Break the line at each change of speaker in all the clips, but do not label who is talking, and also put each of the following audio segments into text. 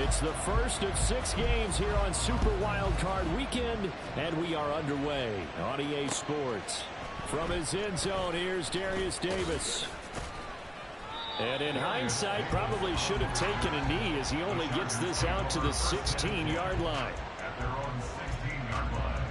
It's the first of 6 games here on Super Wildcard Weekend, and we are underway on EA Sports. From his end zone, here's Darius Davis. And in hindsight, probably should have taken a knee as he only gets this out to the 16-yard line.
At their own 16-yard line.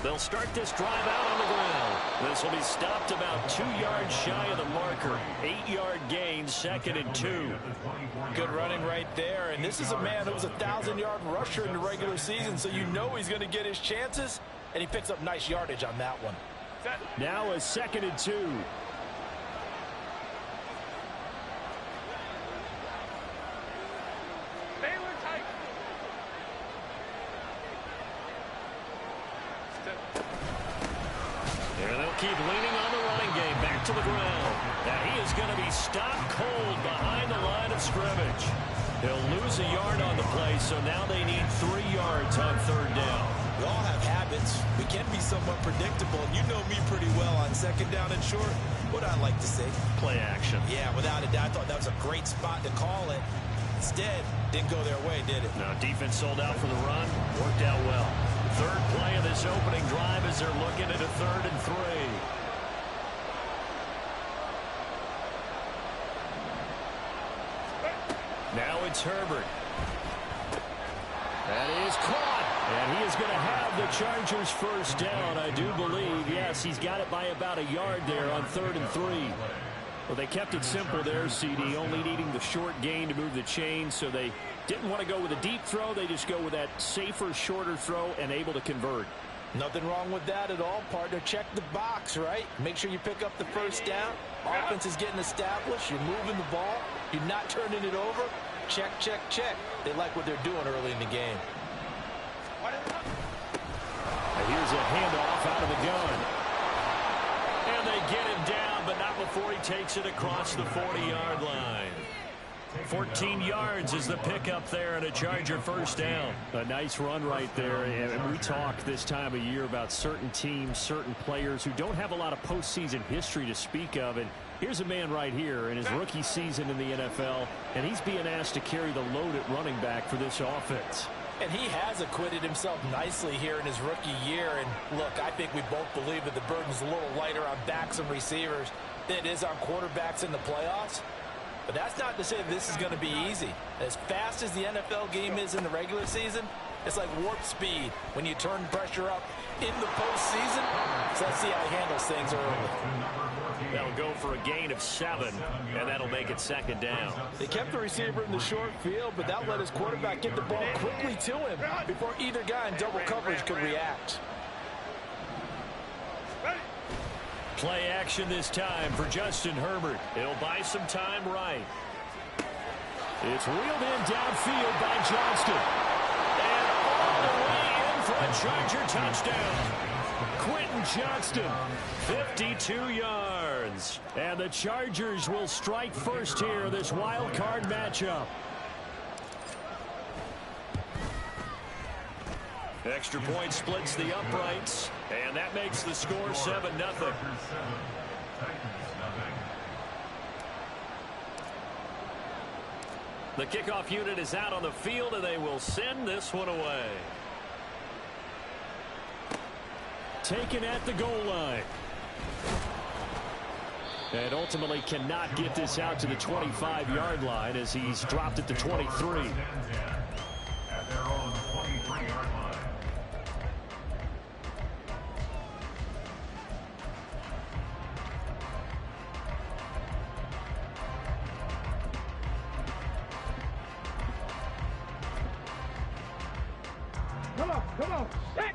They'll start this drive out on the ground. This will be stopped about 2 yards shy of the marker. 8-yard gain, 2nd and 2.
Good running right there. And this is a man who was a 1,000-yard rusher in the regular season, so you know he's going to get his chances. And he picks up nice yardage on that one.
Now a 2nd and 2. Keep leaning on the running game. Back to the ground. Now he is going to be stopped cold behind the line of scrimmage. He'll lose a yard on the play, so now they need 3 yards on 3rd down.
We all have habits. We can be somewhat predictable. You know me pretty well on 2nd down and short. What I like to say?
Play action.
Yeah, without a doubt. I thought that was a great spot to call it. Instead, didn't go their way, did it?
No, defense sold out for the run. Worked out well. 3rd play of this opening drive as they're looking at a 3rd and 3. Now it's Herbert. That is caught. And he is going to have the Chargers first down, I do believe. Yes, he's got it by about a yard there on 3rd and 3. Well, they kept it simple there, CD, only needing the short gain to move the chain, so they didn't want to go with a deep throw. They just go with that safer, shorter throw and able to convert.
Nothing wrong with that at all, partner. Check the box, right? Make sure you pick up the first down. Offense is getting established. You're moving the ball. You're not turning it over. Check, check, check. They like what they're doing early in the game.
Here's a handoff out of the gun. And they get him down, but not before he takes it across the 40-yard line. 14 yards is the pickup there and a Charger first down. A nice run right there. And we talk this time of year about certain teams, certain players who don't have a lot of postseason history to speak of. And here's a man right here in his rookie season in the NFL, and he's being asked to carry the load at running back for this offense.
And he has acquitted himself nicely here in his rookie year. And look, I think we both believe that the burden's a little lighter on backs and receivers than it is on quarterbacks in the playoffs. But that's not to say that this is going to be easy. As fast as the NFL game is in the regular season, it's like warp speed when you turn pressure up in the postseason. So let's see how he handles things early.
They'll go for a gain of 7, and that'll make it 2nd down.
They kept the receiver in the short field, but that let his quarterback get the ball quickly to him before either guy in double coverage could react.
Play action this time for Justin Herbert. He'll buy some time right. It's reeled in downfield by Johnston. And all the way in for a Charger touchdown. Quentin Johnston, 52 yards. And the Chargers will strike first here, this wild card matchup. Extra point splits the uprights, and that makes the score 7-0. The kickoff unit is out on the field, and they will send this one away. Taken at the goal line. And ultimately cannot get this out to the 25-yard line as he's dropped at the 23.
At their own 23-yard line.
Come on. Hey.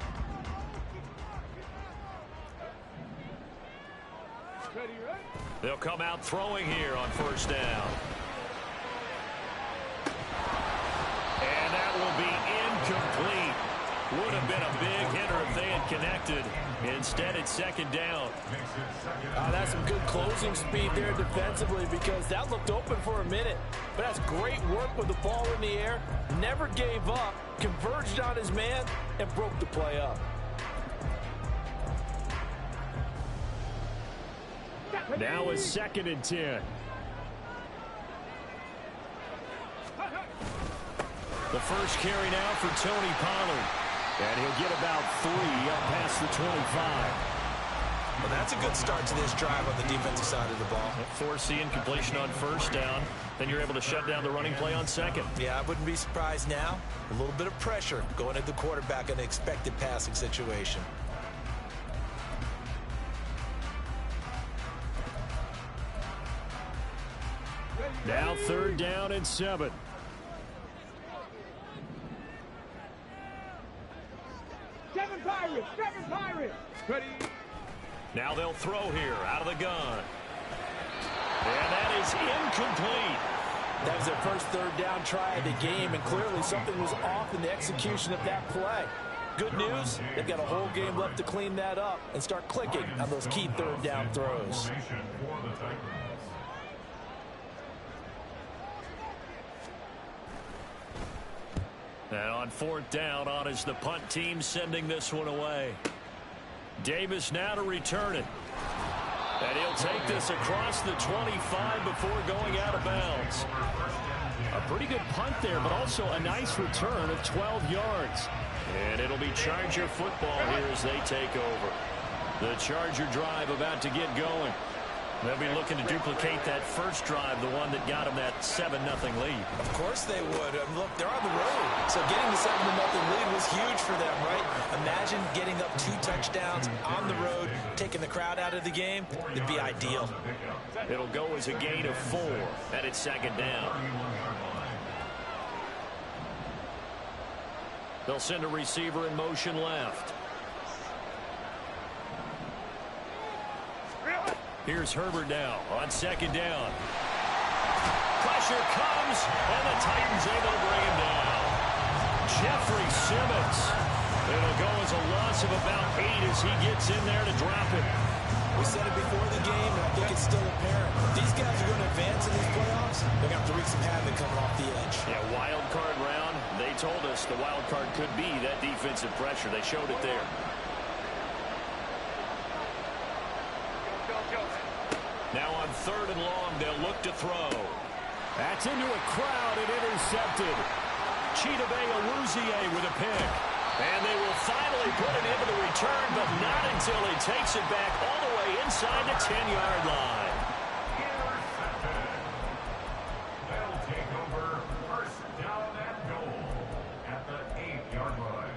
Ready, right?
They'll come out throwing here on first down. And that will be incomplete. Would have been a big hitter if they had connected. Instead, it's second down.
That's some good closing speed there defensively, because that looked open for a minute. But that's great work with the ball in the air. Never gave up, converged on his man, and broke the play up.
Now is 2nd and 10. The first carry now for Tony Pollard. And he'll get about 3 up past the 25.
Well, that's a good start to this drive on the defensive side of the ball.
Forcing incompletion on first down. Then you're able to shut down the running play on second.
Yeah, I wouldn't be surprised now. A little bit of pressure going at the quarterback in an expected passing situation.
Now 3rd down and 7.
Seven Pirates. Ready.
Now they'll throw here out of the gun. And that is incomplete.
That was their first 3rd down try of the game, and clearly something was off in the execution of that play. Good news, they've got a whole game left to clean that up and start clicking on those key 3rd down throws.
And on 4th down, on is the punt team sending this one away. Davis now to return it. And he'll take this across the 25 before going out of bounds. A pretty good punt there, but also a nice return of 12 yards. And it'll be Charger football here as they take over. The Charger drive about to get going. They'll be looking to duplicate that first drive, the one that got them that 7-0 lead.
Of course they would. Look, they're on the road. So getting the 7-0 lead was huge for them, right? Imagine getting up 2 touchdowns on the road, taking the crowd out of the game. It'd be ideal.
It'll go as a gain of 4, and it's 2nd down. They'll send a receiver in motion left. Here's Herbert now on 2nd down. Pressure comes, and the Titans able to bring him down. Jeffrey Simmons. It'll go as a loss of about 8 as he gets in there to drop it.
We said it before the game, and I think it's still apparent. If these guys are going to advance in these playoffs, they're going to have to wreak some havoc coming off the edge.
Yeah, wild card round. They told us the wild card could be that defensive pressure. They showed it there. Now on 3rd and long, they'll look to throw. That's into a crowd and intercepted. Chidobe Awuzie with a pick. And they will finally put it into the return, but not until he takes it back all the way inside the 10-yard line.
Intercepted. They'll take over 1st down and goal at the 8-yard line.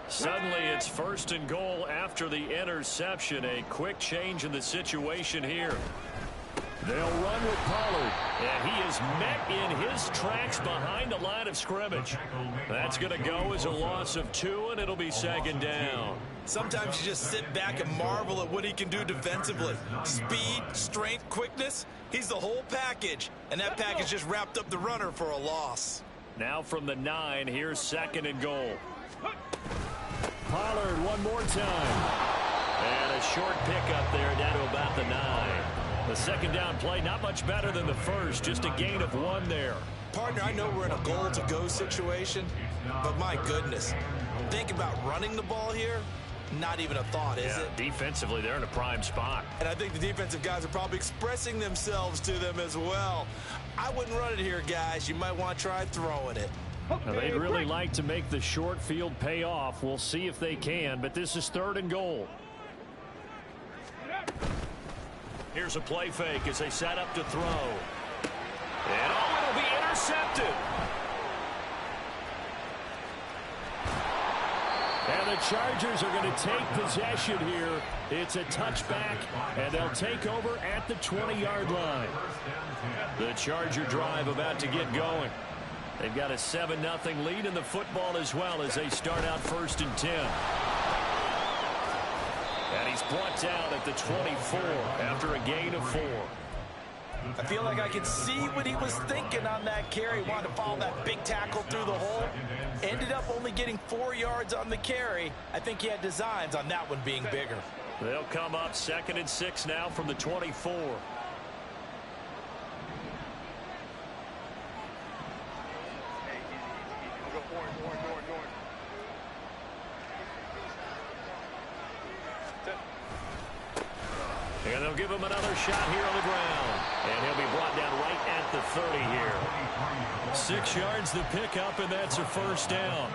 Suddenly it's 1st and goal after the interception. A quick change in the situation here. They'll run with Pollard, and he is met in his tracks behind the line of scrimmage. That's going to go as a loss of 2, and it'll be 2nd down.
Sometimes you just sit back and marvel at what he can do defensively. Speed, strength, quickness, he's the whole package. And that package just wrapped up the runner for a loss.
Now from the 9, here's 2nd and goal. Pollard one more time. And a short pickup there down to about the 9. The 2nd down play, not much better than the first, just a gain of 1 there.
Partner, I know we're in a goal-to-go situation, but my goodness, think about running the ball here, not even a thought, is it?
Defensively, they're in a prime spot.
And I think the defensive guys are probably expressing themselves to them as well. I wouldn't run it here, guys. You might want to try throwing it.
Now, they'd really like to make the short field pay off. We'll see if they can, but this is 3rd and goal. Here's a play fake as they set up to throw. And it'll be intercepted. And the Chargers are going to take possession here. It's a touchback, and they'll take over at the 20-yard line. The Charger drive about to get going. They've got a 7-0 lead in the football as well as they start out 1st and 10. And he's brought down at the 24 after a gain of 4.
I feel like I can see what he was thinking on that carry. He wanted to follow that big tackle through the hole. Ended up only getting 4 yards on the carry. I think he had designs on that one being bigger.
They'll come up 2nd and 6 now from the 24. And they'll give him another shot here on the ground. And he'll be brought down right at the 30 here. 6 yards the pickup, and that's a first down.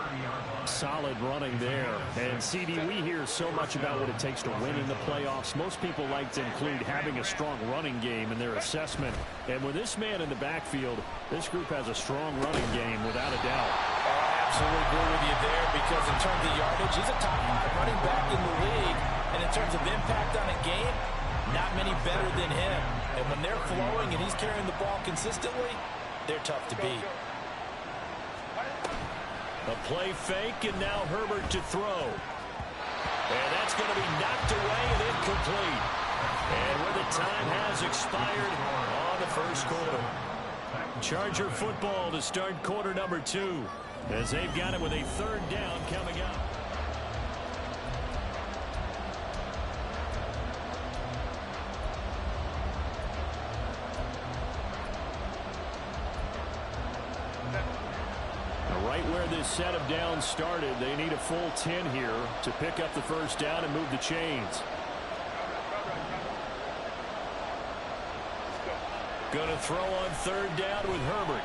Solid running there. And, CD, we hear so much about what it takes to win in the playoffs. Most people like to include having a strong running game in their assessment. And with this man in the backfield, this group has a strong running game without a doubt.
I absolutely agree with you there, because in terms of yardage, he's a top 5 running back in the league. And in terms of impact on a game, not many better than him. And when they're flowing and he's carrying the ball consistently, they're tough to beat.
A play fake, and now Herbert to throw. And that's going to be knocked away and incomplete. And where the time has expired on the first quarter. Charger football to start quarter number 2, as they've got it with a 3rd down coming up. Right where this set of downs started, they need a full 10 here to pick up the first down and move the chains. Going to throw on 3rd down with Herbert.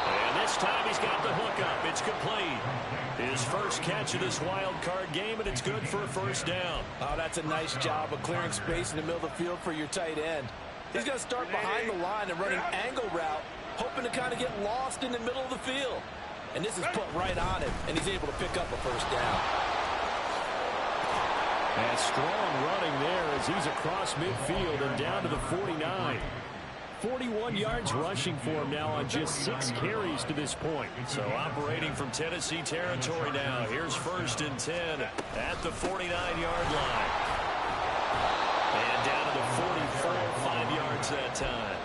And this time he's got the hook up. It's complete. His first catch of this wild card game, and it's good for a first down.
Oh, that's a nice job of clearing space in the middle of the field for your tight end. He's going to start behind the line and run an angle route, hoping to kind of get lost in the middle of the field. And this is put right on him, and he's able to pick up a first down.
And strong running there as he's across midfield and down to the 49. 41 yards rushing for him now on just 6 carries to this point. So operating from Tennessee territory now. Here's 1st and 10 at the 49-yard line. And down to the 44, 5 yards that time.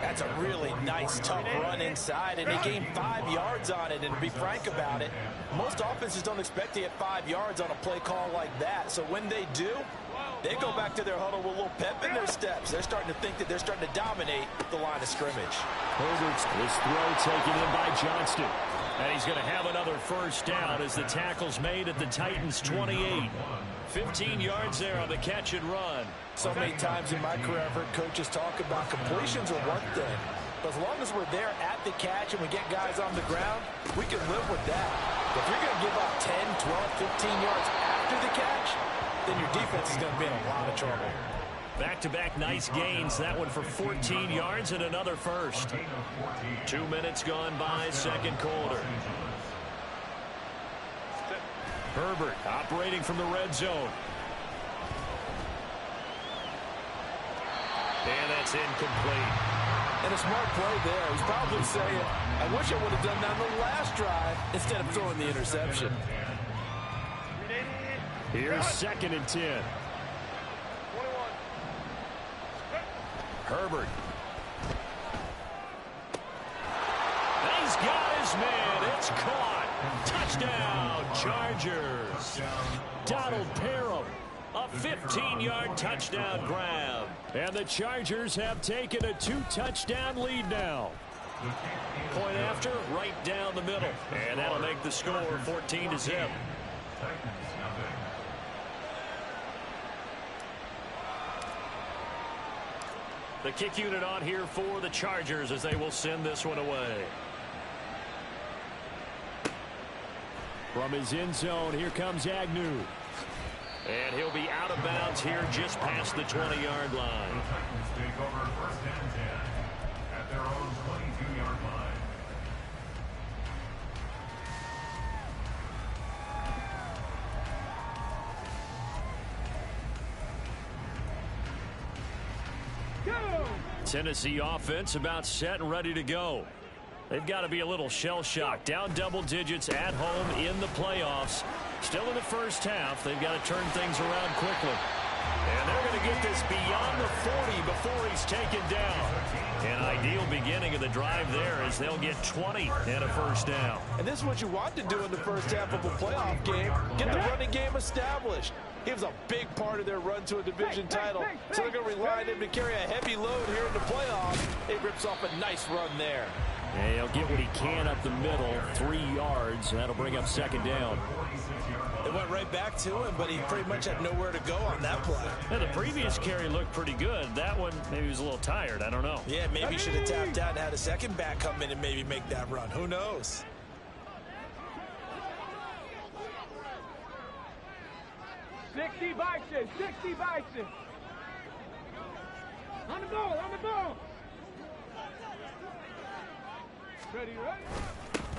That's a really nice, tough run inside, and they gained 5 yards on it. And to be frank about it, most offenses don't expect to get 5 yards on a play call like that. So when they do, they go back to their huddle with a little pep in their steps. They're starting to think that they're starting to dominate the line of scrimmage.
Herbert's this throw taken in by Johnston. And he's going to have another first down as the tackle's made at the Titans' 28. 15 yards there on the catch and run.
So many times in my career, I've heard coaches talk about completions are one thing. But as long as we're there at the catch and we get guys on the ground, we can live with that. But if you're going to give up 10, 12, 15 yards after the catch, then your defense is going to be in a lot of trouble.
Back-to-back nice gains. That one for 14 yards and another first. 2 minutes gone by, second quarter. Herbert operating from the red zone. And that's incomplete.
And a smart play there. He's probably saying, I wish I would have done that on the last drive instead of throwing the interception.
Here's 2nd and 10. Herbert. He's got his man. It's caught. Touchdown, Chargers. Donald Parham. A 15-yard touchdown grab. And the Chargers have taken a 2-touchdown lead now. Point after, right down the middle. And that'll make the score 14-0. The kick unit on here for the Chargers as they will send this one away. From his end zone, here comes Agnew. And he'll be out of bounds here just past the 20-yard line.
The Titans take over 1st and 10 at their own 22-yard line.
Tennessee offense about set and ready to go. They've got to be a little shell-shocked. Down double digits at home in the playoffs. Still in the first half. They've got to turn things around quickly. And they're going to get this beyond the 40 before he's taken down. An ideal beginning of the drive there as they'll get 20 and a first down.
And this is what you want to do in the first half of a playoff game. Get the running game established. He was a big part of their run to a division title. So they're going to rely on him to carry a heavy load here in the playoffs. It rips off a nice run there.
And he'll get what he can up the middle, 3 yards. That'll bring up second down.
It went right back to him, but he pretty much had nowhere to go on that play.
Yeah, the previous carry looked pretty good. That one, maybe he was a little tired. I don't know.
Yeah, maybe he should have tapped out and had a second back come in and maybe make that run. Who knows?
Sixty Bison, 60 Bison. On the ball, on the ball. Ready, ready.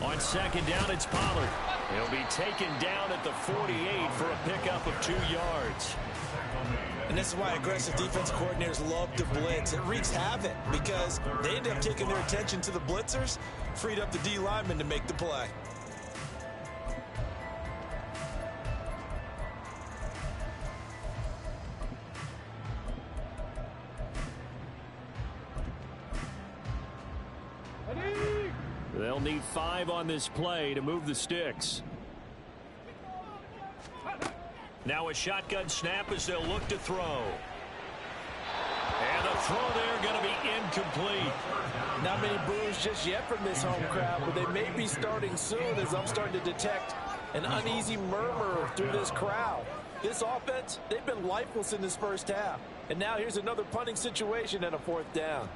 On second down, it's Pollard. He'll be taken down at the 48 for a pickup of 2 yards.
And this is why aggressive defense coordinators love to blitz. It wreaks havoc because they end up taking their attention to the blitzers, freed up the D lineman to make the play.
They'll need 5 on this play to move the sticks. Now a shotgun snap as they'll look to throw. And the throw there going to be incomplete.
Not many boos just yet from this home crowd, but they may be starting soon as I'm starting to detect an uneasy murmur through this crowd. This offense, they've been lifeless in this first half. And now here's another punting situation and a 4th down.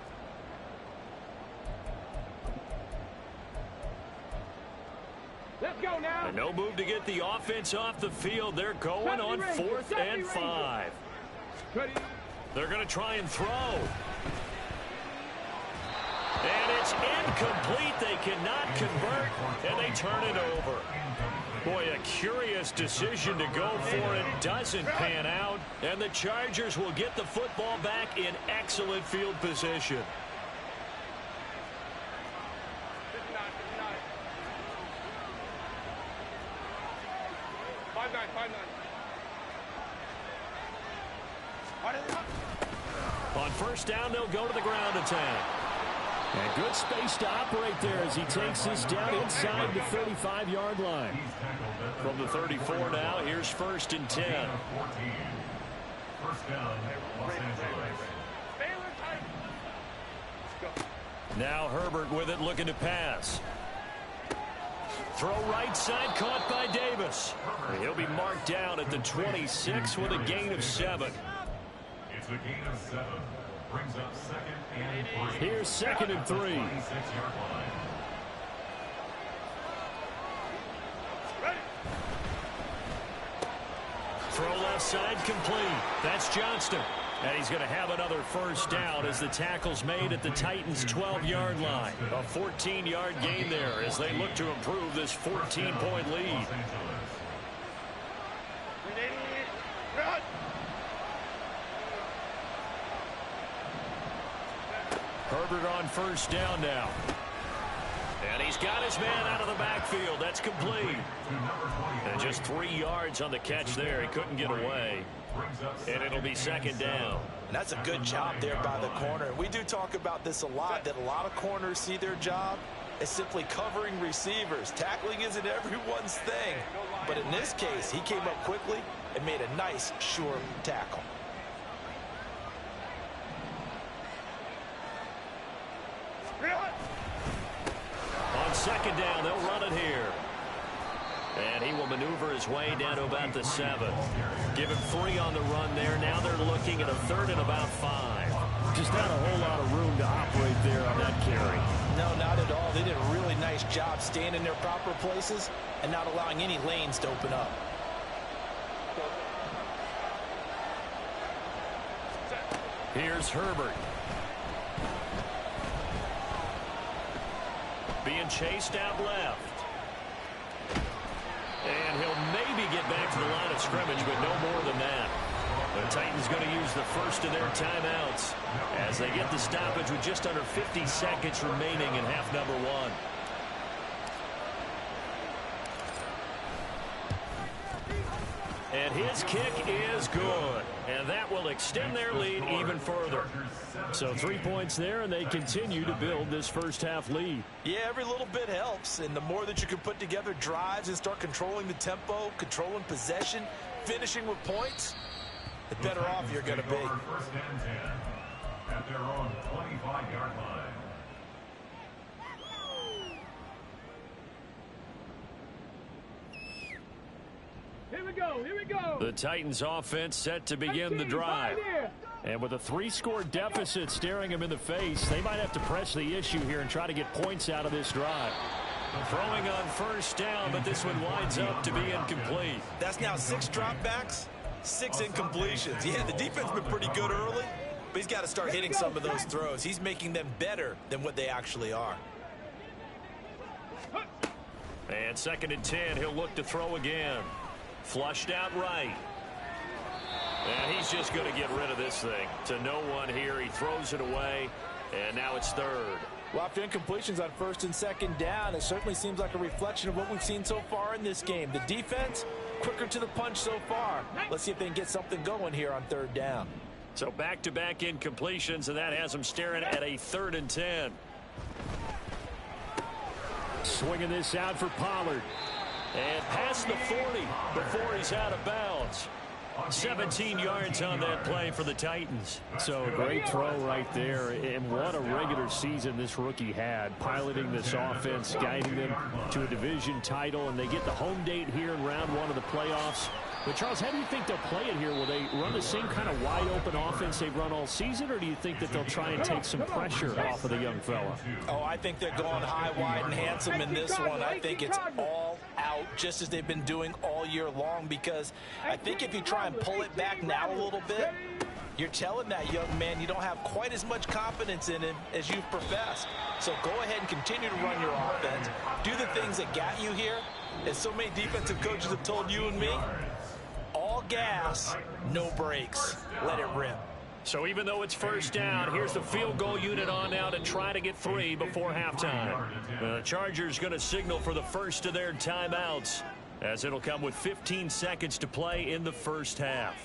Let's go now.
And no move to get the offense off the field. They're going on 4th and 5.
Ready.
They're going to try and throw. And it's incomplete. They cannot convert, and they turn it over. Boy, a curious decision to go for it. Doesn't pan out, and the Chargers will get the football back in excellent field position. 5-9. On first down, they'll go to the ground attack. And good space to operate there as he takes this down inside the 35-yard line. From the 34 now, here's 1st and 10.
First down, Los Angeles.
Now Herbert with it, looking to pass. Throw right side, caught by Davis. He'll be marked down at the 26 with a gain of 7.
It's a gain of 7. Brings up 2nd and 3.
Here's 2nd and 3.
26-yard line.
Throw left side, complete. That's Johnston. And he's going to have another first down as the tackle's made at the Titans' 12-yard line. A 14-yard gain there as they look to improve this 14-point lead. Herbert on first down now. And he's got his man out of the backfield. That's complete. And just 3 yards on the catch there. He couldn't get away. And it'll be 2nd down.
And that's a good job there by the corner. We do talk about this a lot, that a lot of corners see their job as simply covering receivers. Tackling isn't everyone's thing. But in this case, he came up quickly and made a nice, sure tackle.
On 2nd down, they'll run it here. And he will maneuver his way down to about the 7. Give him 3 on the run there. Now they're looking at a 3rd and about 5. Just not a whole lot of room to operate there on that carry.
No, not at all. They did a really nice job staying in their proper places and not allowing any lanes to open up.
Here's Herbert. Being chased out left. And he'll maybe get back to the line of scrimmage, but no more than that. The Titans going to use the first of their timeouts as they get the stoppage with just under 50 seconds remaining in half number 1. And his kick is good. And that will extend their lead even further. So 3 points there, and they continue to build this first half lead.
Yeah, every little bit helps. And the more that you can put together drives and start controlling the tempo, controlling possession, finishing with points, the better off you're going to be.
First and 10 at their own 25-yard line.
Here we go. Here we go.
The Titans offense set to begin the drive. And with a 3-score deficit staring them in the face, they might have to press the issue here and try to get points out of this drive. Throwing on first down, but this one winds up to be incomplete.
That's now 6 dropbacks, 6 incompletions. Yeah, the defense has been pretty good early, but he's got to start hitting some of those throws. He's making them better than what they actually are.
And 2nd and 10, he'll look to throw again. Flushed out right. And he's just going to get rid of this thing. To no one here. He throws it away. And now it's 3rd.
Well, after incompletions on 1st and 2nd down, it certainly seems like a reflection of what we've seen so far in this game. The defense, quicker to the punch so far. Let's see if they can get something going here on 3rd down.
So back-to-back incompletions, and that has them staring at a 3rd and 10. Swinging this out for Pollard. And past the 40 before he's out of bounds. 17 yards on that play for the Titans. So a great throw right there. And what a regular season this rookie had, piloting this offense, guiding them to a division title. And they get the home date here in round 1 of the playoffs. But, Charles, how do you think they'll play it here? Will they run the same kind of wide-open offense they've run all season, or do you think that they'll try and take some pressure off of the young fella?
Oh, I think they're going high, wide, and handsome in this one. I think it's all out, just as they've been doing all year long, because I think if you try and pull it back now a little bit, you're telling that young man you don't have quite as much confidence in him as you've professed. So go ahead and continue to run your offense. Do the things that got you here. As so many defensive coaches have told you and me, all gas, no brakes. Let it rip.
So even though it's 1st down, here's the field goal unit on now to try to get 3 before halftime. The Chargers going to signal for the first of their timeouts, as it'll come with 15 seconds to play in the first half.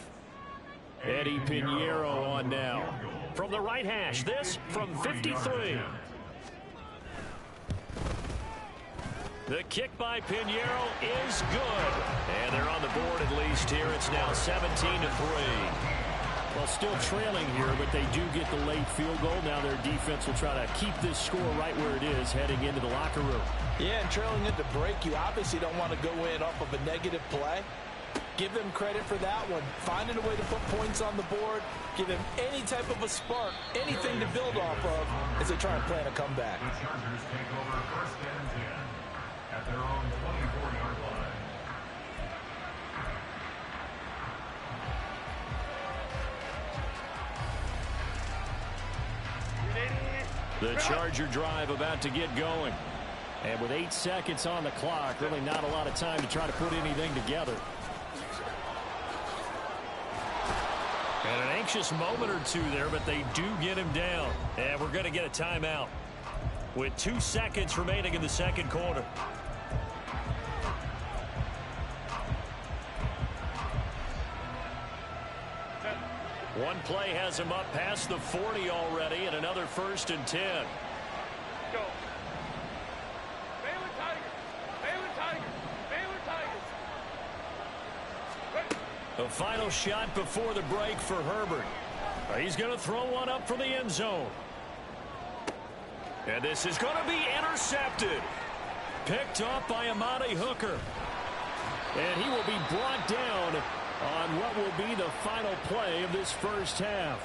Eddie Pinheiro on now. From the right hash, this from 53. The kick by Pinheiro is good. And they're on the board at least here. It's now 17-3. Well, still trailing here, but they do get the late field goal. Now their defense will try to keep this score right where it is heading into the locker room.
Yeah, and trailing at the break, you obviously don't want to go in off of a negative play. Give them credit for that one. Finding a way to put points on the board. Give them any type of a spark, anything to build off of as they try and plan a comeback.
The Chargers take over 1st and 10 at their own 24-yard line.
The Charger drive about to get going. And with 8 seconds on the clock, really not a lot of time to try to put anything together. And an anxious moment or two there, but they do get him down. And we're going to get a timeout with 2 seconds remaining in the 2nd quarter. One play has him up past the 40 already, and another 1st and 10.
Go. Baylor Tigers. Baylor Tigers. Baylor Tigers.
The final shot before the break for Herbert. He's going to throw one up for the end zone. And this is going to be intercepted. Picked off by Amani Hooker. And he will be brought down on what will be the final play of this first half.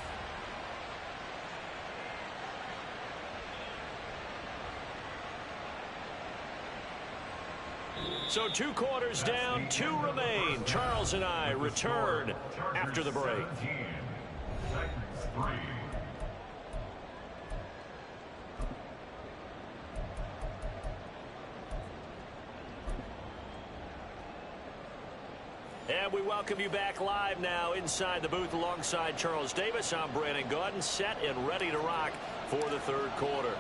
So 2 quarters down, 2 remain. Charles and I return after the break.
Titans 3.
And we welcome you back live now inside the booth alongside Charles Davis. I'm Brandon Gaudin, set and ready to rock for the 3rd quarter.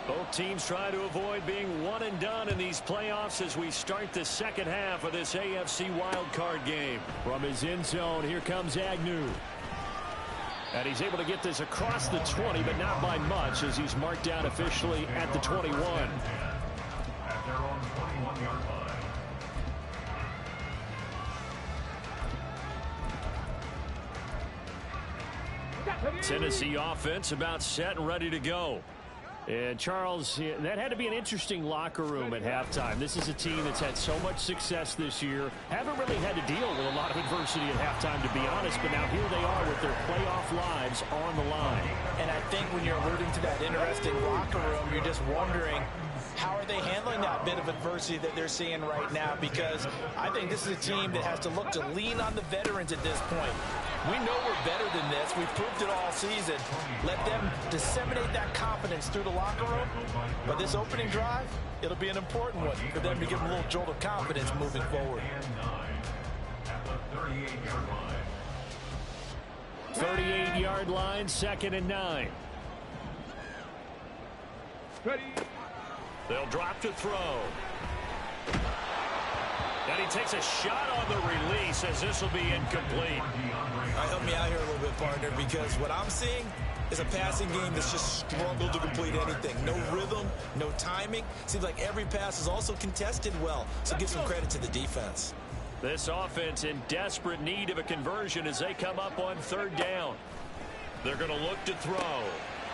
Both teams try to avoid being one and done in these playoffs as we start the second half of this AFC wildcard game. From his end zone, here comes Agnew. And he's able to get this across the 20, but not by much as he's marked down officially at the 21.
At their own 21-yard line.
Tennessee offense about set and ready to go. And Charles, that had to be an interesting locker room at halftime. This is a team that's had so much success this year. Haven't really had to deal with a lot of adversity at halftime, to be honest. But now here they are with their playoff lives on the line.
And I think when you're alluding to that interesting locker room, you're just wondering, how are they handling that bit of adversity that they're seeing right now? Because I think this is a team that has to look to lean on the veterans at this point. We know we're better than this. We've proved it all season. Let them disseminate that confidence through the locker room. But this opening drive, it'll be an important one for them to give them a little jolt of confidence moving forward.
At the 38-yard line.
38-yard line, 2nd and 9.
Ready.
They'll drop to throw. And he takes a shot on the release as this will be incomplete.
All right, help me out here a little bit, partner, because what I'm seeing is a passing game that's just struggled to complete anything. No rhythm, no timing. Seems like every pass is also contested well, so give some credit to the defense.
This offense in desperate need of a conversion as they come up on 3rd down. They're going to look to throw.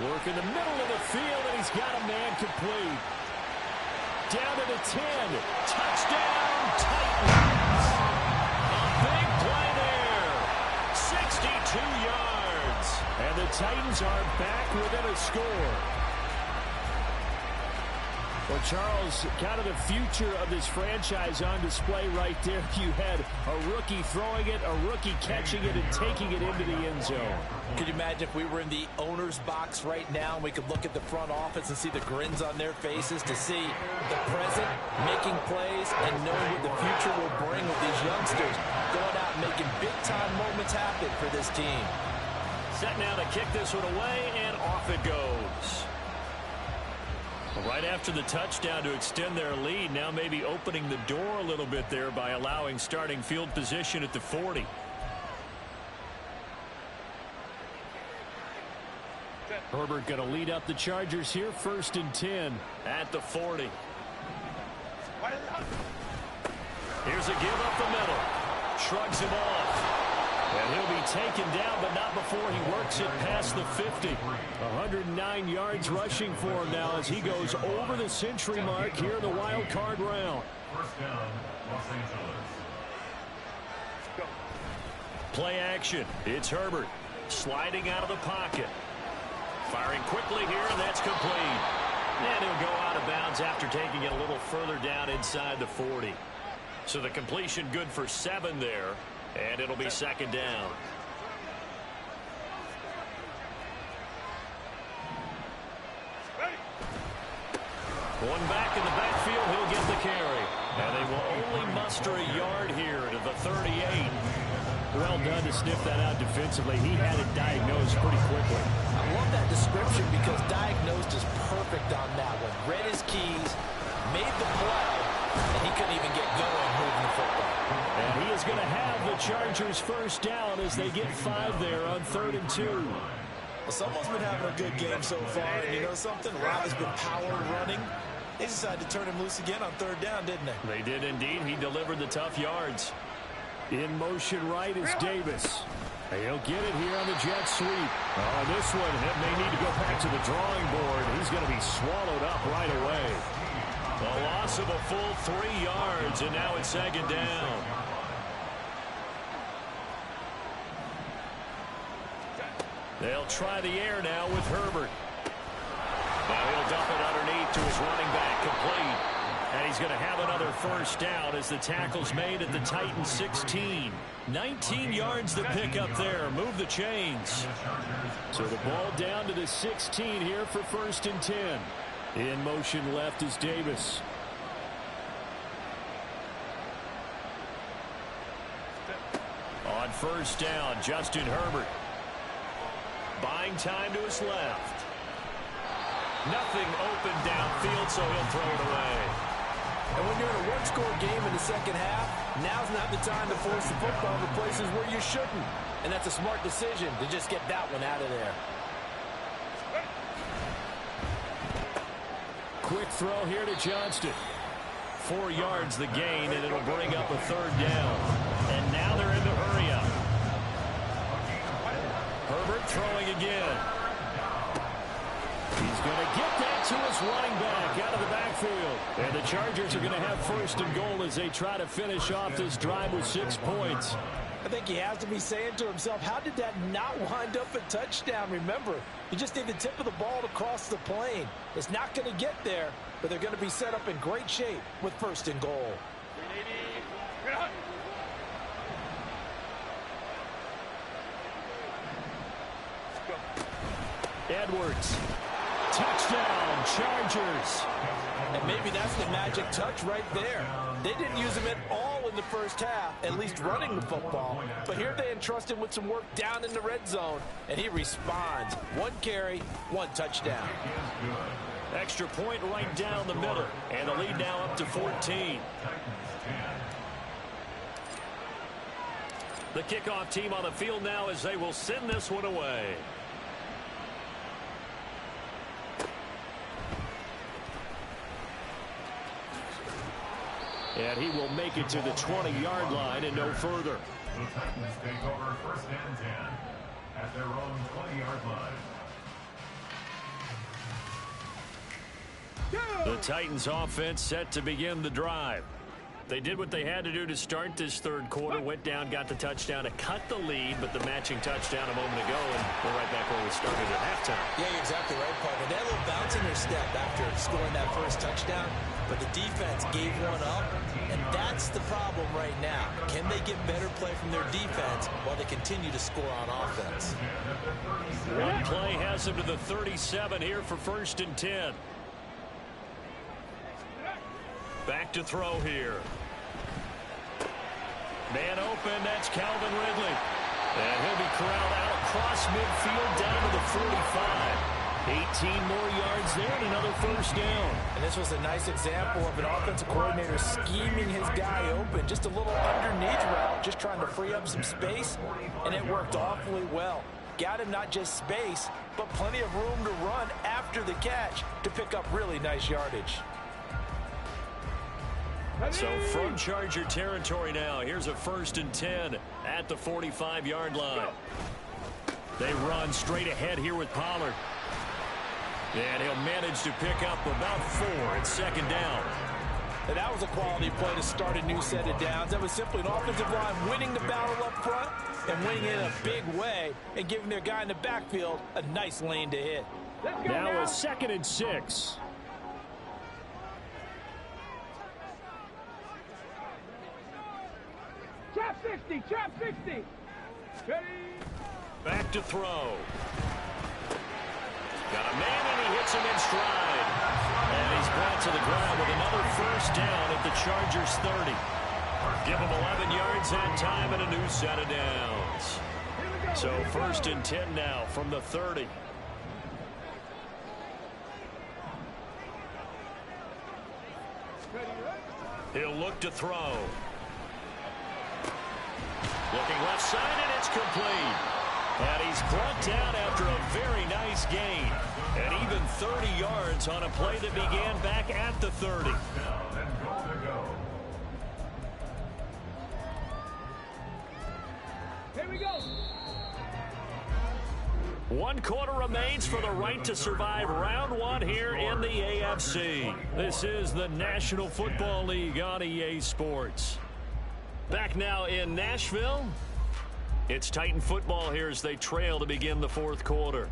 Work in the middle of the field, and he's got a man complete. Down to the 10. Touchdown, Titans. A big play there. 62 yards. And the Titans are back within a score. Well, Charles, kind of the future of this franchise on display right there. You had a rookie throwing it, a rookie catching it, and taking it into the end zone.
Could you imagine if we were in the owner's box right now and we could look at the front office and see the grins on their faces, to see the present making plays and knowing what the future will bring with these youngsters going out and making big-time moments happen for this team.
Set now to kick this one away, and off it goes. Right after the touchdown to extend their lead, now maybe opening the door a little bit there by allowing starting field position at the 40. Herbert going to lead up the Chargers here, 1st and 10 at the 40. Here's a give up the middle. Shrugs him off. And he'll be taken down, but not before he works it past the 50. 109 yards rushing for him now as he goes over the century mark here in the wild card round.
1st down, Los Angeles.
Play action. It's Herbert sliding out of the pocket. Firing quickly here, and that's complete. And he'll go out of bounds after taking it a little further down inside the 40. So the completion good for 7 there. And it'll be 2nd down. One back in the backfield, he'll get the carry. And they will only muster a yard here to the 38. Well done to sniff that out defensively. He had it diagnosed pretty quickly.
I love that description because diagnosed is perfect on that one. Read his keys, made the play, and he couldn't even get going moving the football.
And he is going to have the Chargers 1st down as they get 5 there on 3rd and 2.
Well, someone's been having a good game so far, and you know something? Rob has been power running. They decided to turn him loose again on 3rd down, didn't they?
They did indeed. He delivered the tough yards. In motion right is Davis. He'll get it here on the jet sweep. Oh, this one may need to go back to the drawing board. He's going to be swallowed up right away. A loss of a full 3 yards, and now it's 2nd down. They'll try the air now with Herbert. Now he'll dump it underneath to his running back, complete. And he's going to have another 1st down as the tackle's made at the Titans 16. 19 yards to pick up there. Move the chains. So the ball down to the 16 here for 1st and 10. In motion left is Davis. On 1st down, Justin Herbert. Buying time to his left. Nothing open downfield, so he'll throw it away.
And when you're in a one-score game in the second half, now's not the time to force the football to places where you shouldn't. And that's a smart decision to just get that one out of there.
Quick throw here to Johnston. 4 yards the gain, and it'll bring up a third down. And now they're in the hurry up. Herbert throwing again. He's going to get that to his running back out of the backfield. And the Chargers are going to have first and goal as they try to finish off this drive with 6 points.
I think he has to be saying to himself, how did that not wind up a touchdown? Remember, you just need the tip of the ball to cross the plane. It's not going to get there, but they're going to be set up in great shape with first and goal.
Edwards. Touchdown, Chargers.
And maybe that's the magic touch right there. They didn't use him at all in the first half, at least running the football. But here they entrust him with some work down in the red zone, and he responds. 1 carry, 1 touchdown.
Extra point right down the middle, and the lead now up to 14. The kickoff team on the field now as they will send this one away. And he will make it to the 20-yard line and no further.
The Titans take over first and 10 at their own 20-yard line.
The Titans offense set to begin the drive. They did what they had to do to start this third quarter. Went down, got the touchdown to cut the lead, but the matching touchdown a moment ago, and we're right back where we started at halftime.
Yeah, you're exactly right, partner. They had a little bounce in their step after scoring that first touchdown, but the defense gave one up, and that's the problem right now. Can they get better play from their defense while they continue to score on offense?
One play has them to the 37 here for first and 10. Back to throw here. Man open, that's Calvin Ridley. And he'll be corralled out across midfield down to the 45. 18 more yards there and another first down.
And this was a nice example of an offensive coordinator scheming his guy open. Just a little underneath route, just trying to free up some space, and it worked awfully well. Got him not just space, but plenty of room to run after the catch to pick up really nice yardage.
So from Charger territory now, here's a first and 10 at the 45-yard line. They run straight ahead here with Pollard. And he'll manage to pick up about 4 at second down.
And that was a quality play to start a new set of downs. That was simply an offensive line winning the battle up front and winning it in a big way and giving their guy in the backfield a nice lane to hit.
Now a second and 6.
Trap 60, trap 60. Ready?
Back to throw. Got a man, and he hits him in stride. And he's brought to the ground with another first down at the Chargers 30. Give him 11 yards that time and a new set of downs. So first and 10 now from the 30. He'll look to throw. Looking left side, and it's complete. And he's brought down after a very nice gain. And even 30 yards on a play that began back at the 30.
Here we go.
1 quarter remains for the right to survive round 1 here in the AFC. This is the National Football League on EA Sports. Back now in Nashville. It's Titan football here as they trail to begin the 4th quarter.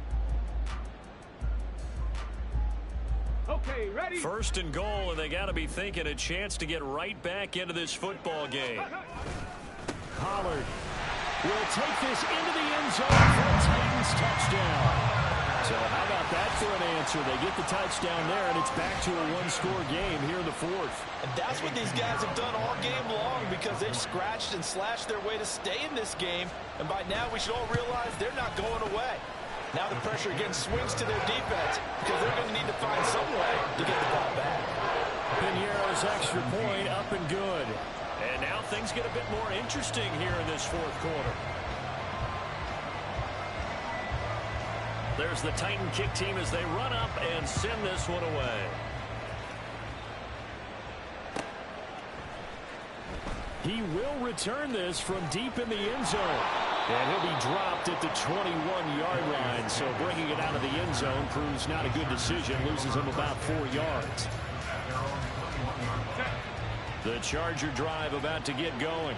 Okay, ready?
First and goal, and they got to be thinking a chance to get right back into this football game. Pollard will take this into the end zone for a Titans touchdown. So how about that for an answer? They get the touchdown there, and it's back to a 1-score game here in the 4th.
And that's what these guys have done all game long because they've scratched and slashed their way to stay in this game. And by now we should all realize they're not going away. Now the pressure again swings to their defense because they're going to need to find some way to get the ball back.
Piñeiro's extra point up and good. And now things get a bit more interesting here in this fourth quarter. There's the Titan kick team as they run up and send this one away. He will return this from deep in the end zone. And he'll be dropped at the 21-yard line. So bringing it out of the end zone proves not a good decision. Loses him about 4 yards. The Charger drive about to get going.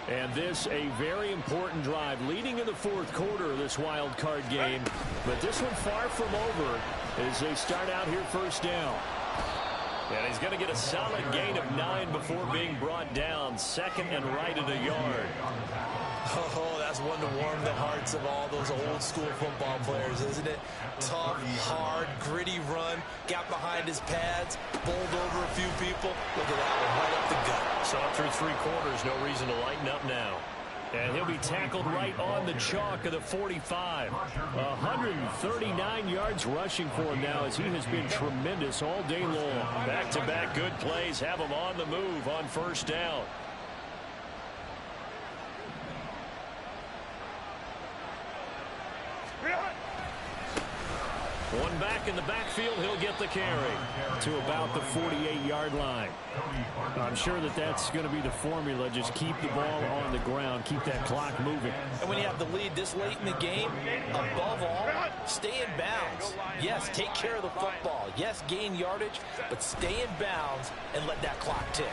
And this a very important drive leading in the fourth quarter of this wild card game. But this one far from over as they start out here first down. And he's going to get a solid gain of 9 before being brought down. Second and right at a yard.
Oh, that's one to warm the hearts of all those old school football players, isn't it? Tough, hard, gritty run, got behind his pads, bowled over a few people. Look at that one, right up the gut.
So through 3 quarters, no reason to lighten up now. And he'll be tackled right on the chalk of the 45. 139 yards rushing for him now as he has been tremendous all day long. Back-to-back good plays have him on the move on first down. One back in the backfield, he'll get the carry to about the 48-yard line. I'm sure that that's going to be the formula. Just keep the ball on the ground, keep that clock moving.
And when you have the lead this late in the game, above all, stay in bounds. Yes, take care of the football. Yes, gain yardage, but stay in bounds and let that clock tick.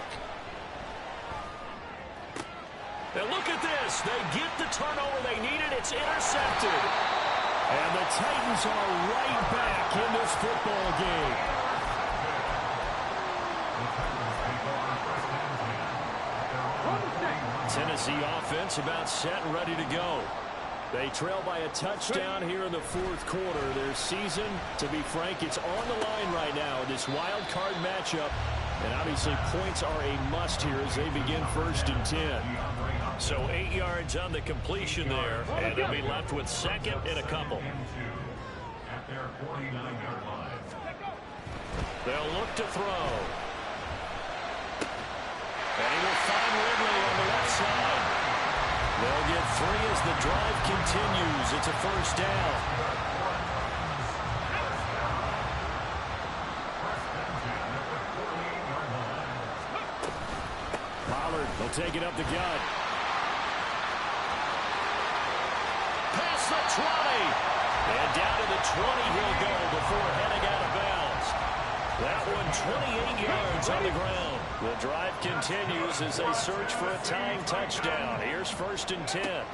And look at this. They get the turnover they needed. It's intercepted. And the Titans are right back in this football game. Tennessee offense about set and ready to go. They trail by a touchdown here in the fourth quarter. Their season, to be frank, it's on the line right now in this wild card matchup. And obviously points are a must here as they begin first and 10. So 8 yards on the completion there, and they'll be left with second and a couple.
At their 49-yard line.
They'll look to throw. And he will find Ridley on the left side. They'll get 3 as the drive continues. It's a first down. They'll take it up the gut. Past the 20. And down to the 20 he'll go before heading out of bounds. That one 28 yards on the ground. The drive continues as they search for a tying touchdown. Here's first and 10.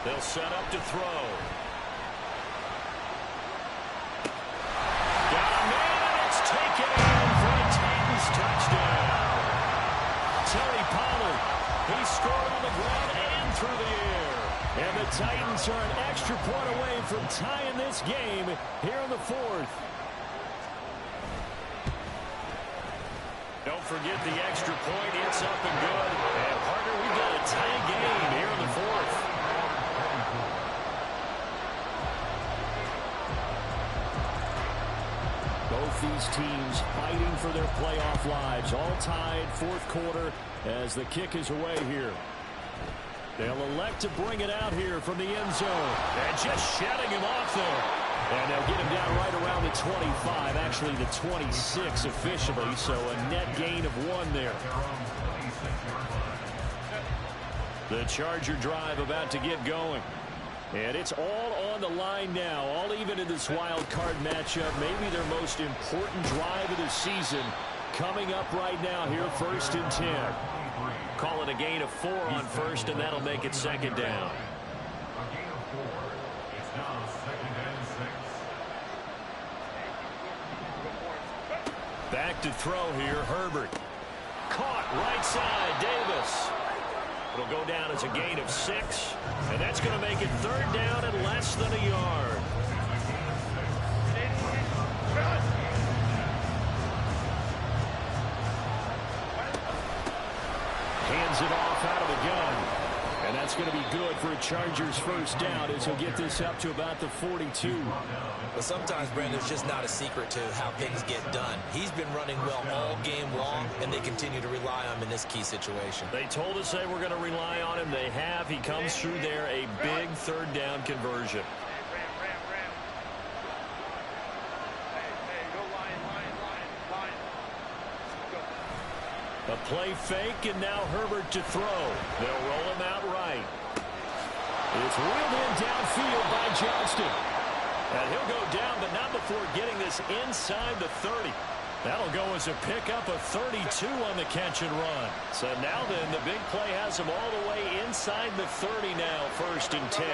They'll set up to throw. Got a man, and it's taken in for a Titans touchdown. Tony Pollard, he scored on the ground and through the air. And the Titans are an extra point away from tying this game here in the fourth. Don't forget the extra point. It's up and good. And, partner, we've got a tie game here in the fourth. Both these teams fighting for their playoff lives. All tied, fourth quarter, as the kick is away here. They'll elect to bring it out here from the end zone. And just shedding him off there. And they'll get him down right around the 25, actually the 26 officially, so a net gain of 1 there. The Charger drive about to get going. And it's all on the line now, all even in this wild card matchup. Maybe their most important drive of the season coming up right now here, first and 10. Call it a gain of 4 on first, and that'll make it second down.
A gain of 4. It's now second and 6.
Back to throw here, Herbert. Caught right side, Davis. It'll go down as a gain of 6, and that's going to make it third down and less than a yard. Hands it off out of the gun. And That's going to be good for a Chargers first down as he'll get this up to about the 42.
But sometimes, Brandon, it's just not a secret to how things get done. He's been running well all game long, and they continue to rely on him in this key situation.
They told us they were going to rely on him. They have. He comes through there, a big third down conversion. A play fake, and now Herbert to throw. They'll roll him out right. It's reeled in downfield by Johnston. And he'll go down, but not before getting this inside the 30. That'll go as a pickup of 32 on the catch and run. So now then, the big play has him all the way inside the 30 now, 1st and 10.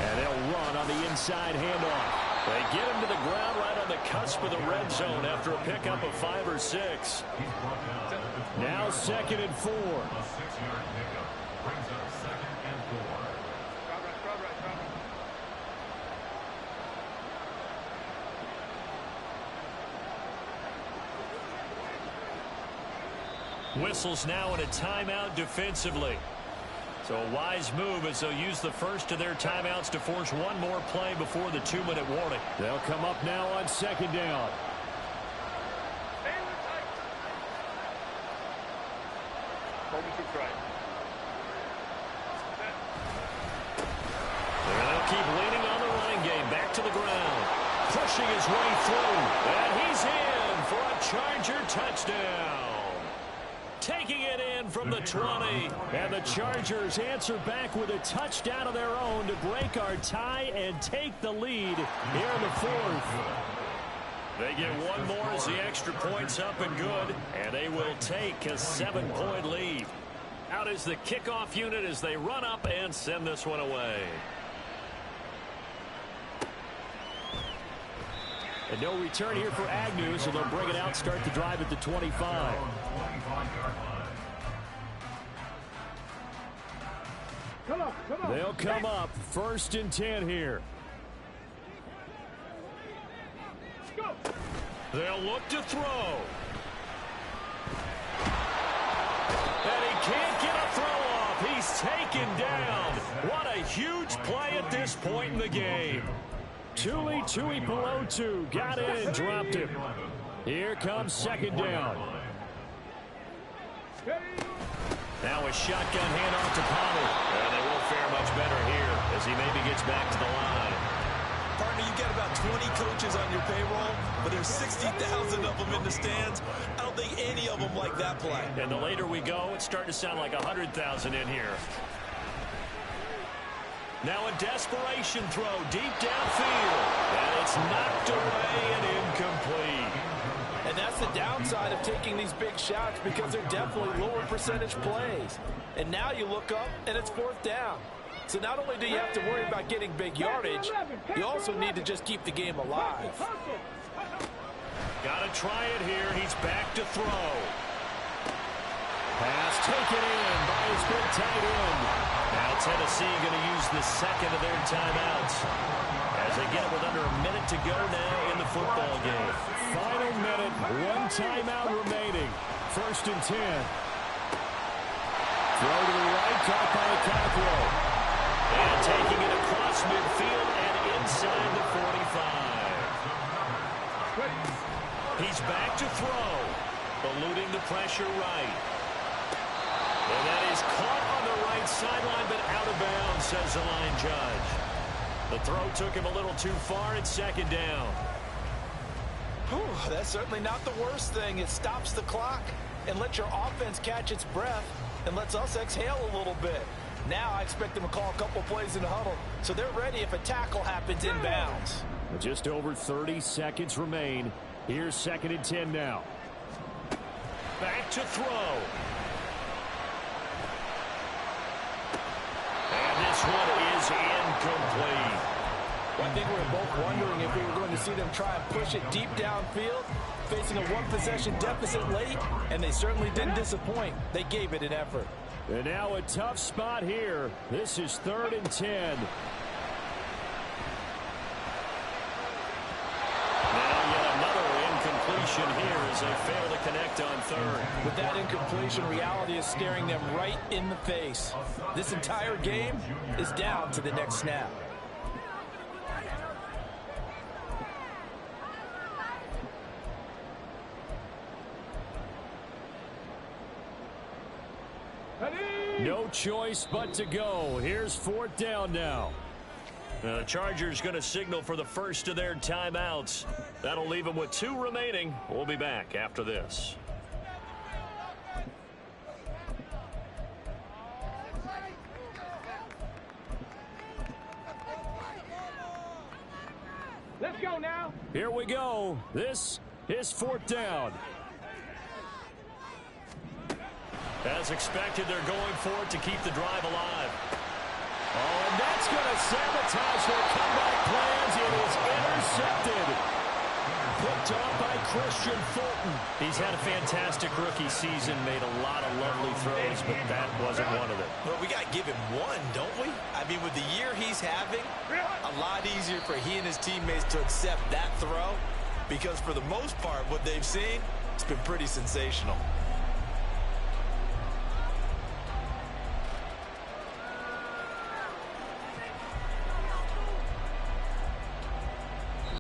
And they'll run on the inside handoff. They get him to the ground right on the cusp of the red zone after a pickup of 5 or 6. Now 2nd and 4.
A 6-yard pickup brings up 2nd and 4.
Whistles now in a timeout defensively. So a wise move as they'll use the first of their timeouts to force one more play before the 2-minute warning. They'll come up now on 2nd down. They'll keep leaning on the running game. Back to the ground. Pushing his way through. And he's in for a Charger touchdown. Taking it in from the 20. And the Chargers answer back with a touchdown of their own to break our tie and take the lead here in the 4th. They get one more as the extra point's up and good. And they will take a 7-point lead. Out is the kickoff unit as they run up and send this one away. And no return here for Agnew, so they'll bring it out, start the drive at the 25.
Come on.
They'll come up 1st and 10 here.
Go.
They'll look to throw. And he can't get a throw off. He's taken down. What a huge play at this point in the game. Tuli Tuipulotu got in and dropped him. Here comes 2nd down. Now a shotgun handoff to Pollard. And they won't fare much better here as he maybe gets back to the line.
Partner, you've got about 20 coaches on your payroll, but there's 60,000 of them in the stands. I don't think any of them like that play.
And the later we go, it's starting to sound like 100,000 in here. Now a desperation throw deep downfield. And it's knocked away and incomplete.
And that's the downside of taking these big shots because they're definitely lower percentage plays. And now you look up and it's 4th down. So not only do you have to worry about getting big yardage, you also need to just keep the game alive.
Got to try it here. He's back to throw. Pass taken in by his big tight end. Now Tennessee going to use the 2nd of their timeouts as they get it with under a minute to go now in the football game. Final minute, 1 timeout remaining. 1st and 10. Throw to the right, caught by Cockrell. And taking it across midfield and inside the 45. He's back to throw, eluding the pressure right. And that is caught on the right sideline, but out of bounds, says the line judge. The throw took him a little too far. It's 2nd down.
Whew, that's certainly not the worst thing. It stops the clock and lets your offense catch its breath and lets us exhale a little bit. Now I expect them to call a couple plays in the huddle, so they're ready if a tackle happens inbounds.
Just over 30 seconds remain. Here's 2nd and 10 now. Back to throw. And this one is incomplete.
Well, I think we were both wondering if we were going to see them try and push it deep downfield, facing a 1-possession deficit late, and they certainly didn't disappoint. They gave it an effort.
And now a tough spot here. This is 3rd and 10. Now yet another situation here as they fail to connect on third.
With that incompletion, reality is staring them right in the face. This entire game is down to the next snap.
No choice but to go. Here's 4th down now. The Chargers going to signal for the first of their timeouts. That'll leave them with 2 remaining. We'll be back after this.
Let's go now.
Here we go. This is 4th down. As expected, they're going for it to keep the drive alive. Oh, and that's going to sabotage their comeback plans. It is intercepted. Picked up by Christian Fulton. He's had a fantastic rookie season, made a lot of lovely throws, but that wasn't one of them.
Well, we got to give him one, don't we? I mean, with the year he's having, a lot easier for he and his teammates to accept that throw because for the most part, what they've seen, it's been pretty sensational.